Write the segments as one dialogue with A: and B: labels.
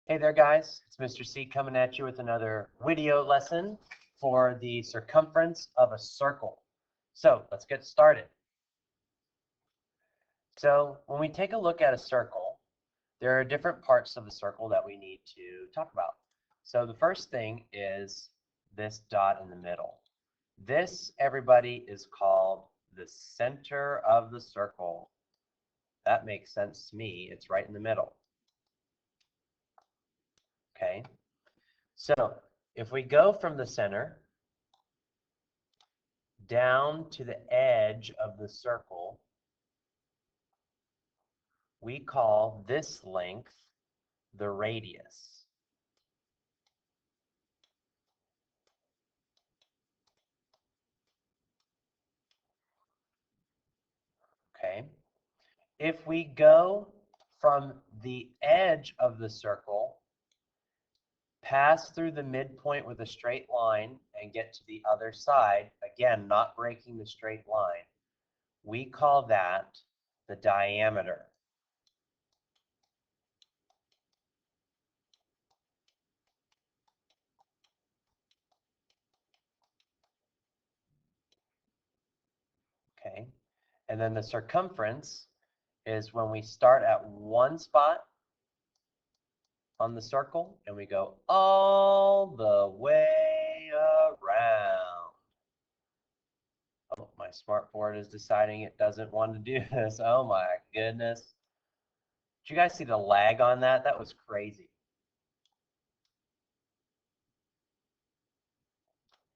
A: Hey there guys, it's Mr. C coming at you with another video lesson for the circumference of a circle. So let's get started. So when we take a look at a circle, there are different parts of the circle that we need to talk about. So the first thing is this dot in the middle. This, everybody, is called the center of the circle. That makes sense to me. It's right in the middle. Okay, so if we go from the center down to the edge of the circle, we call this length the radius. Okay, if we go from the edge of the circle, pass through the midpoint with a straight line and get to the other side, again, not breaking the straight line, we call that the diameter. Okay, and then the circumference is when we start at one spot on the circle and we go all the way around. Oh, my smartboard is deciding it doesn't want to do this. Oh my goodness. Did you guys see the lag on that? That was crazy.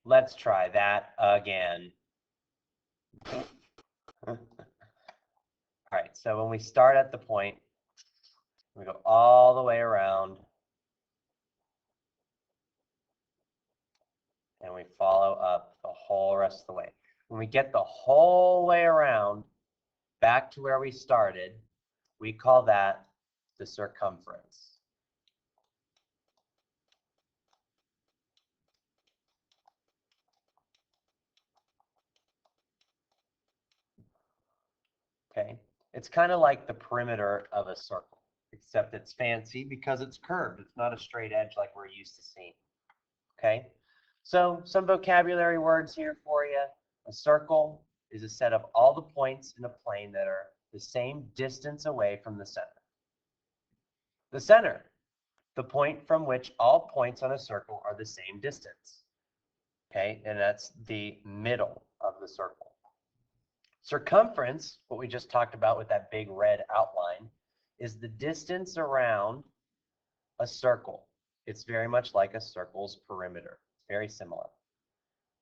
A: Let's try that again. All right, so when we start at the point, we go all the way around and we follow up the whole rest of the way. When we get the whole way around back to where we started, we call that the circumference. Okay, it's kind of like the perimeter of a circle, except it's fancy because it's curved. It's not a straight edge like we're used to seeing. Okay, so some vocabulary words here for you. A circle is a set of all the points in a plane that are the same distance away from the center. The center, the point from which all points on a circle are the same distance. Okay, and that's the middle of the circle. Circumference, what we just talked about with that big red outline, is the distance around a circle. It's very much like a circle's perimeter. It's very similar.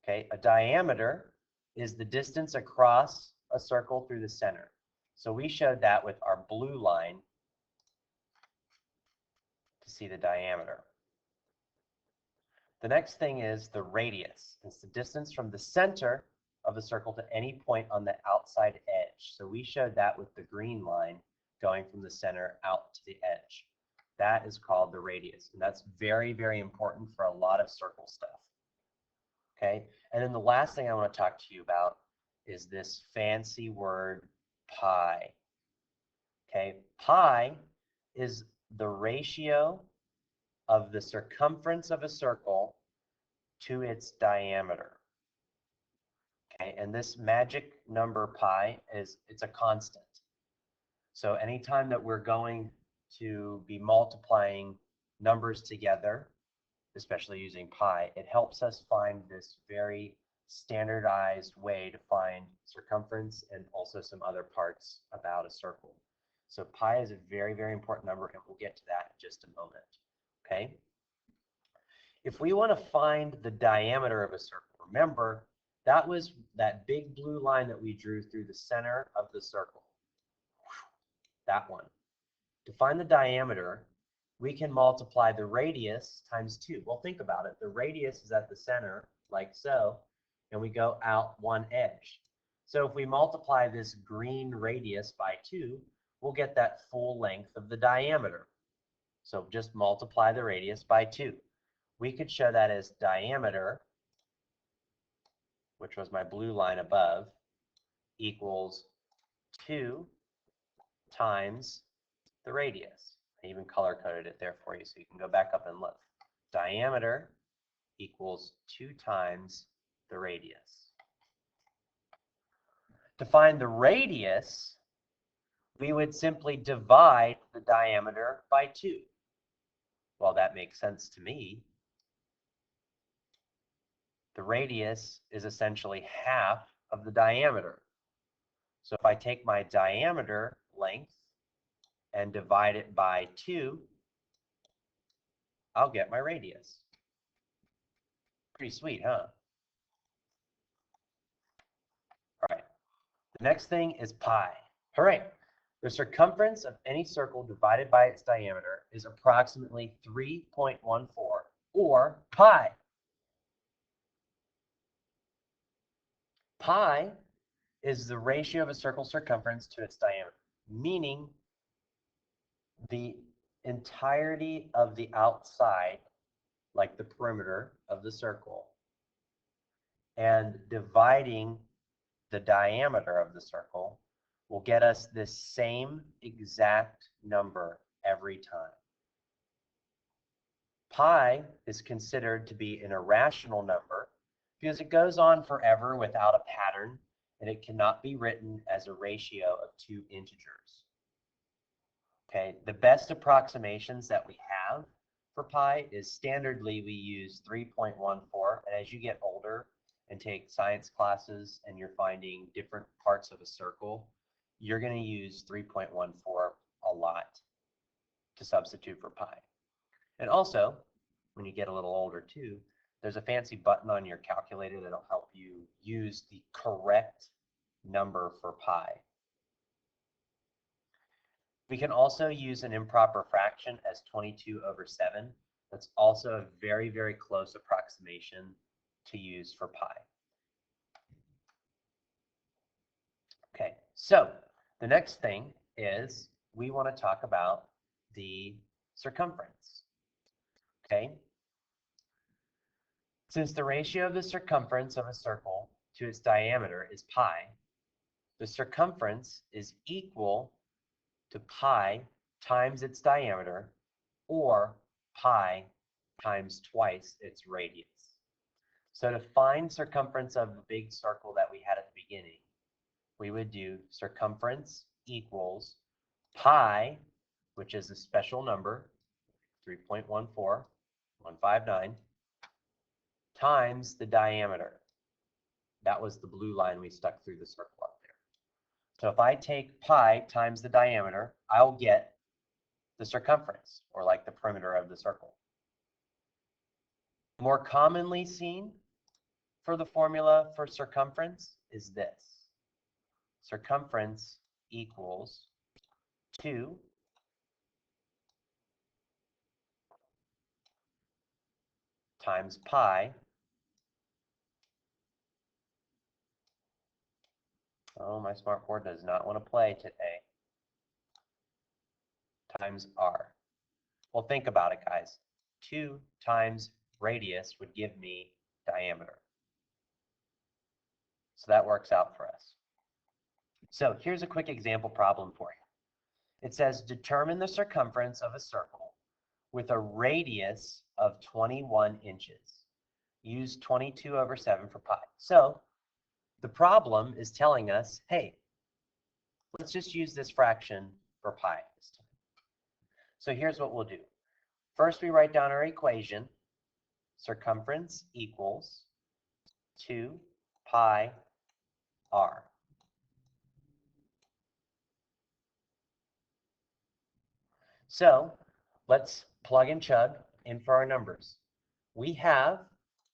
A: Okay, a diameter is the distance across a circle through the center. So we showed that with our blue line to see the diameter. The next thing is the radius. It's the distance from the center of the circle to any point on the outside edge. So we showed that with the green line going from the center out to the edge. That is called the radius, and that's very, very important for a lot of circle stuff. Okay, and then the last thing I want to talk to you about is this fancy word pi. Okay, pi is the ratio of the circumference of a circle to its diameter. Okay, and this magic number pi it's a constant. So anytime that we're going to be multiplying numbers together, especially using pi, it helps us find this very standardized way to find circumference and also some other parts about a circle. So pi is a very, very important number, and we'll get to that in just a moment. Okay? If we want to find the diameter of a circle, remember, that was that big blue line that we drew through the center of the circle. That one. To find the diameter, we can multiply the radius times 2. Well, think about it. The radius is at the center, like so, and we go out one edge. So if we multiply this green radius by 2, we'll get that full length of the diameter. So just multiply the radius by 2. We could show that as diameter, which was my blue line above, equals 2 times the radius. I even color-coded it there for you so you can go back up and look. Diameter equals 2 times the radius. To find the radius, we would simply divide the diameter by 2. Well, that makes sense to me. The radius is essentially half of the diameter. So if I take my diameter length and divide it by 2, I'll get my radius. Pretty sweet, huh? All right, the next thing is pi. Hooray! The circumference of any circle divided by its diameter is approximately 3.14, or pi. Pi is the ratio of a circle's circumference to its diameter, meaning the entirety of the outside, like the perimeter of the circle, and dividing the diameter of the circle will get us this same exact number every time. Pi is considered to be an irrational number because it goes on forever without a pattern, and it cannot be written as a ratio of 2 integers. Okay, the best approximations that we have for pi is standardly we use 3.14, and as you get older and take science classes and you're finding different parts of a circle, you're going to use 3.14 a lot to substitute for pi. And also, when you get a little older too, there's a fancy button on your calculator that'll help you use the correct number for pi. We can also use an improper fraction as 22/7. That's also a very, very close approximation to use for pi. Okay, so the next thing is we want to talk about the circumference. Okay, since the ratio of the circumference of a circle to its diameter is pi, the circumference is equal to pi times its diameter, or pi times twice its radius. So to find circumference of the big circle that we had at the beginning, we would do circumference equals pi, which is a special number, 3.14159, times the diameter. That was the blue line we stuck through the circle up there. So if I take pi times the diameter, I'll get the circumference, or like the perimeter of the circle. More commonly seen for the formula for circumference is this. Circumference equals 2 times pi. Oh, my smartboard does not want to play today. Times r. Well, think about it, guys. 2 times radius would give me diameter. So that works out for us. So here's a quick example problem for you. It says determine the circumference of a circle with a radius of 21 inches. Use 22/7 for pi. So the problem is telling us, hey, let's just use this fraction for pi this time. So here's what we'll do. First, we write down our equation. Circumference equals 2 pi r. So let's plug and chug in for our numbers. We have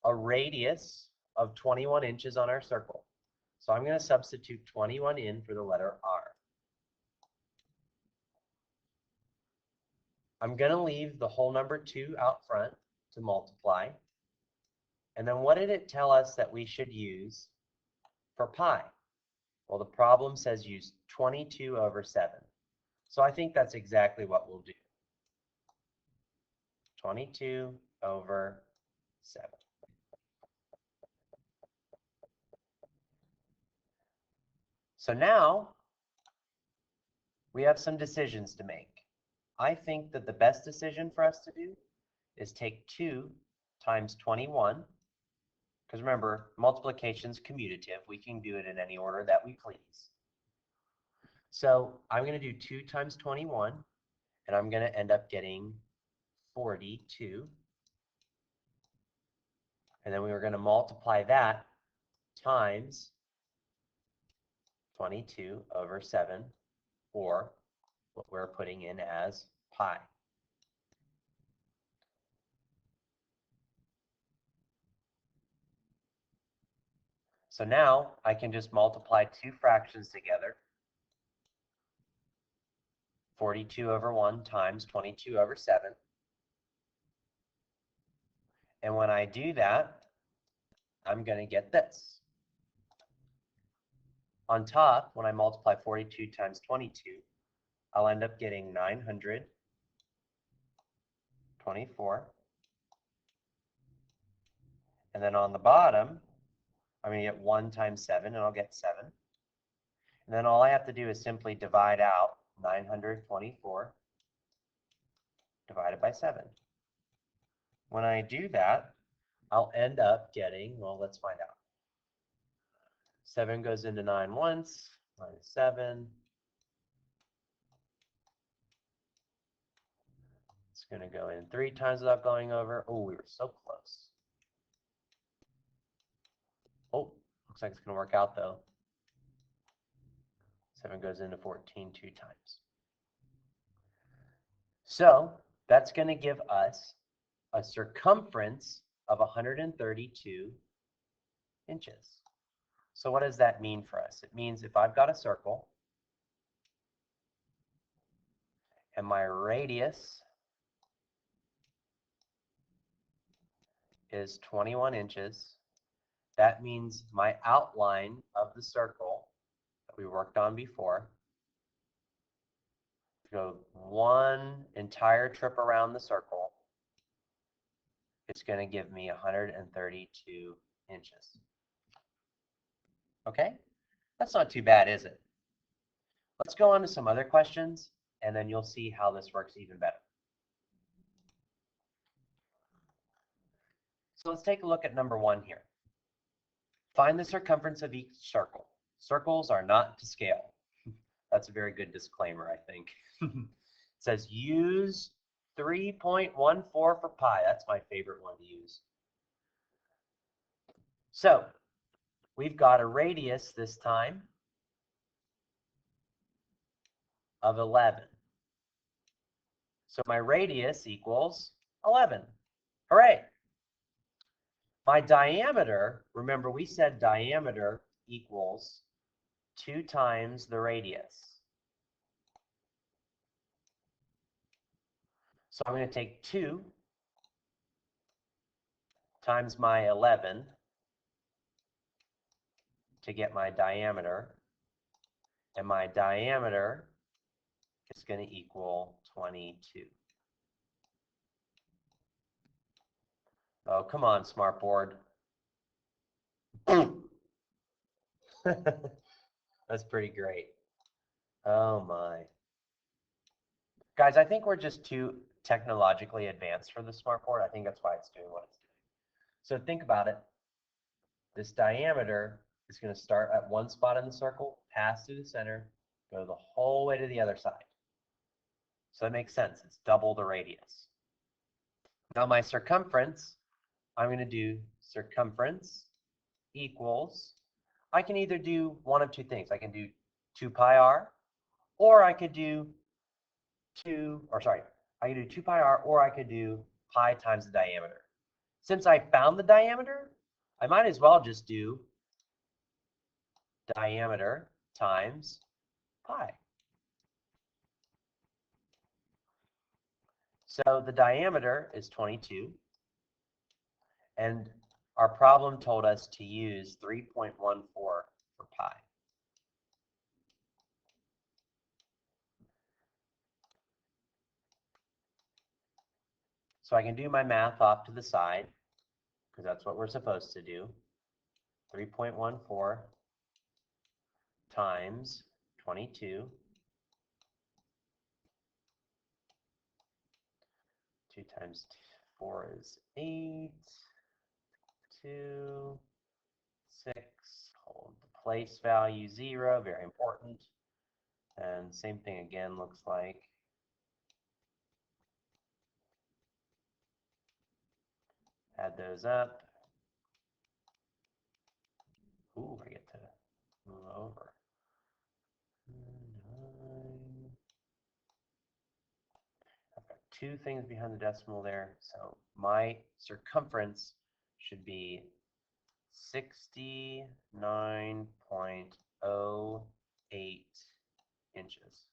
A: a radius of 21 inches on our circle. So I'm going to substitute 21 in for the letter r. I'm going to leave the whole number 2 out front to multiply. And then what did it tell us that we should use for pi? Well, the problem says use 22/7. So I think that's exactly what we'll do. 22/7. So now we have some decisions to make. I think that the best decision for us to do is take 2 times 21, because remember, multiplication is commutative. We can do it in any order that we please. So I'm going to do 2 times 21, and I'm going to end up getting 42. And then we were going to multiply that times 22 over 7, or what we're putting in as pi. So now I can just multiply 2 fractions together. 42 over 1 times 22 over 7. And when I do that, I'm going to get this. On top, when I multiply 42 times 22, I'll end up getting 924. And then on the bottom, I'm going to get 1 times 7, and I'll get 7. And then all I have to do is simply divide out 924 divided by 7. When I do that, I'll end up getting, well, let's find out. 7 goes into 9 once, minus 7. It's going to go in 3 times without going over. Oh, we were so close. Oh, looks like it's going to work out, though. 7 goes into 14 2 times. So that's going to give us a circumference of 132 inches. So what does that mean for us? It means if I've got a circle and my radius is 21 inches, that means my outline of the circle that we worked on before, go one entire trip around the circle, it's going to give me 132 inches. Okay? That's not too bad, is it? Let's go on to some other questions, and then you'll see how this works even better. So let's take a look at number 1 here. Find the circumference of each circle. Circles are not to scale. That's a very good disclaimer, I think. It says use 3.14 for pi. That's my favorite one to use. So we've got a radius this time of 11. So my radius equals 11. Hooray! My diameter, remember we said diameter equals 2 times the radius. So I'm going to take 2 times my 11 to get my diameter. And my diameter is going to equal 22. Oh, come on, smartboard. That's pretty great. Oh my. Guys, I think we're just too technologically advanced for the smartboard. I think that's why it's doing what it's doing. So think about it. This diameter is going to start at one spot in the circle, pass through the center, go the whole way to the other side. So that makes sense. It's double the radius. Now my circumference, I'm going to do circumference equals, I can either do one of two things. I can do 2 pi r, or I could do I could do 2 pi r, or I could do pi times the diameter. Since I found the diameter, I might as well just do diameter times pi. So the diameter is 22, and our problem told us to use 3.14 for pi. So I can do my math off to the side, because that's what we're supposed to do. 3.14 times 22 2 times 4 is 8. 2, 6. Hold the place value 0, very important. And same thing again looks like. Add those up. Ooh, I get to move over. 9. I've got 2 things behind the decimal there. So my circumference should be 69.08 inches.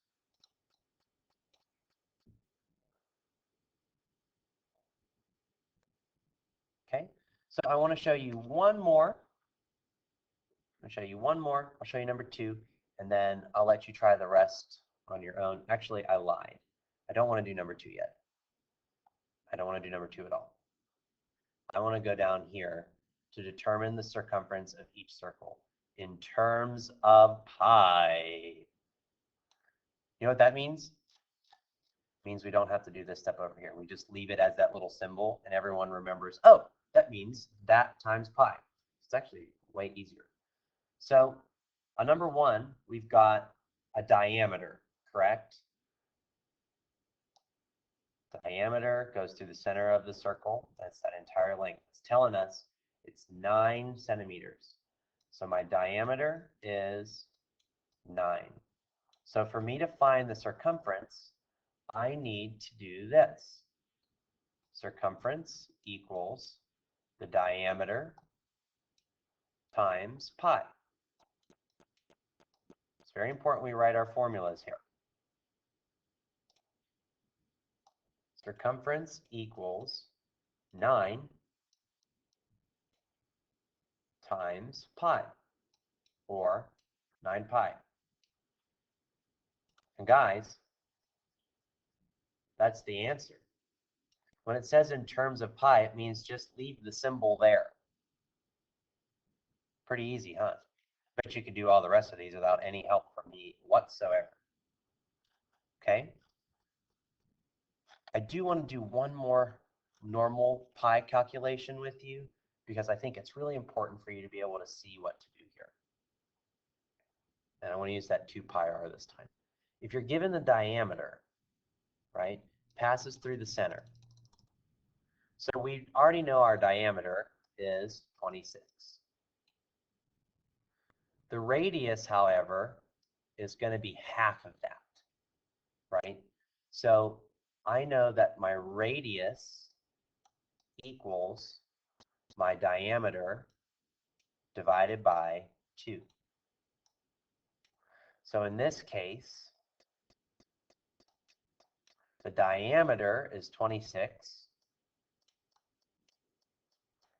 A: Okay, so I want to show you one more. I'll show you one more. I'll show you number 2, and then I'll let you try the rest on your own. Actually, I lied. I don't want to do number 2 yet. I don't want to do number 2 at all. I want to go down here to determine the circumference of each circle in terms of pi. You know what that means? It means we don't have to do this step over here. We just leave it as that little symbol, and everyone remembers, oh, that means that times pi. It's actually way easier. So on number 1, we've got a diameter, correct? Diameter goes through the center of the circle. That's that entire length. It's telling us it's 9 centimeters. So my diameter is 9. So for me to find the circumference, I need to do this. Circumference equals the diameter times pi. It's very important we write our formulas here. Circumference equals 9 times pi, or 9 pi. And guys, that's the answer. When it says in terms of pi, it means just leave the symbol there. Pretty easy, huh? Bet you could do all the rest of these without any help from me whatsoever. Okay? I do want to do one more normal pi calculation with you because I think it's really important for you to be able to see what to do here. And I want to use that 2 pi r this time. If you're given the diameter, right, passes through the center. So we already know our diameter is 26. The radius, however, is going to be half of that, right? So I know that my radius equals my diameter divided by 2. So in this case, the diameter is 26,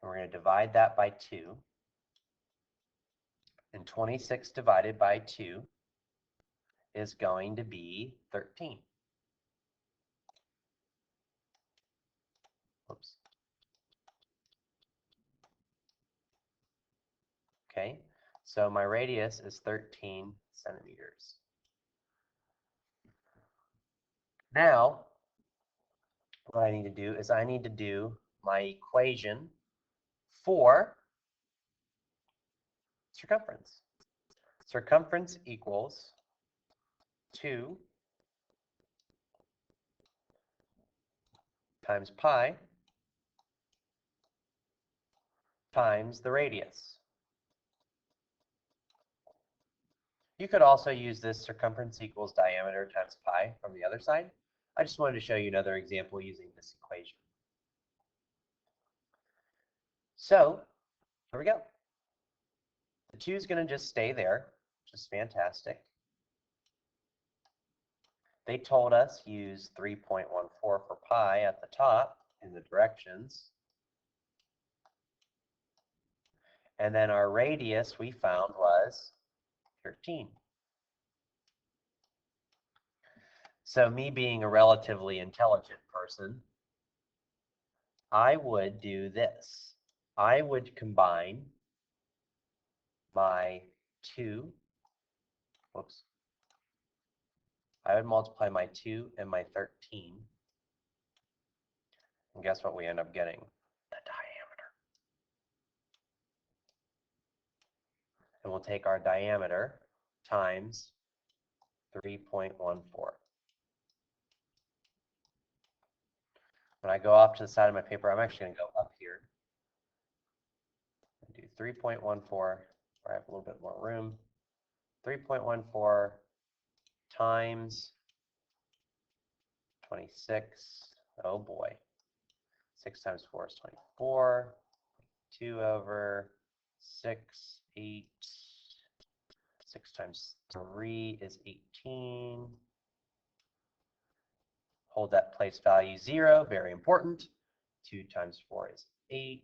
A: and we're going to divide that by 2. And 26 divided by 2 is going to be 13. Oops. Okay, so my radius is 13 centimeters. Now, what I need to do is I need to do my equation for circumference. Circumference equals 2 times pi times the radius. You could also use this circumference equals diameter times pi from the other side. I just wanted to show you another example using this equation. So here we go. The 2 is going to just stay there, which is fantastic. They told us use 3.14 for pi at the top in the directions. And then our radius we found was 13. So me being a relatively intelligent person, I would do this. I would combine my 2, whoops, I would multiply my 2 and my 13 guess what we end up getting? The diameter. And we'll take our diameter times 3.14. When I go off to the side of my paper, I'm actually going to go up here and do 3.14, where I have a little bit more room. 3.14 times 26. Oh boy. 6 times 4 is 24. 2 over 6, 8. 6 times 3 is 18. Hold that place value 0, very important. 2 times 4 is 8.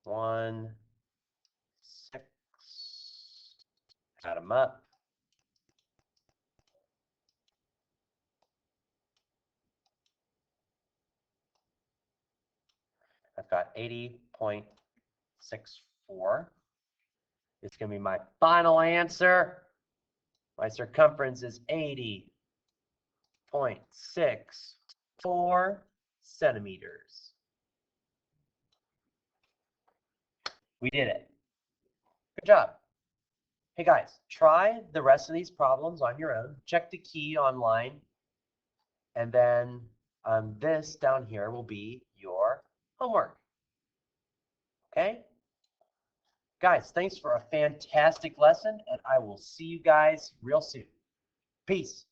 A: 1, 6. Add them up. I've got 80.64. It's going to be my final answer. My circumference is 80.64 centimeters. We did it. Good job. Hey guys, try the rest of these problems on your own. Check the key online. And then this down here will be your homework. Okay? Guys, thanks for a fantastic lesson, and I will see you guys real soon. Peace.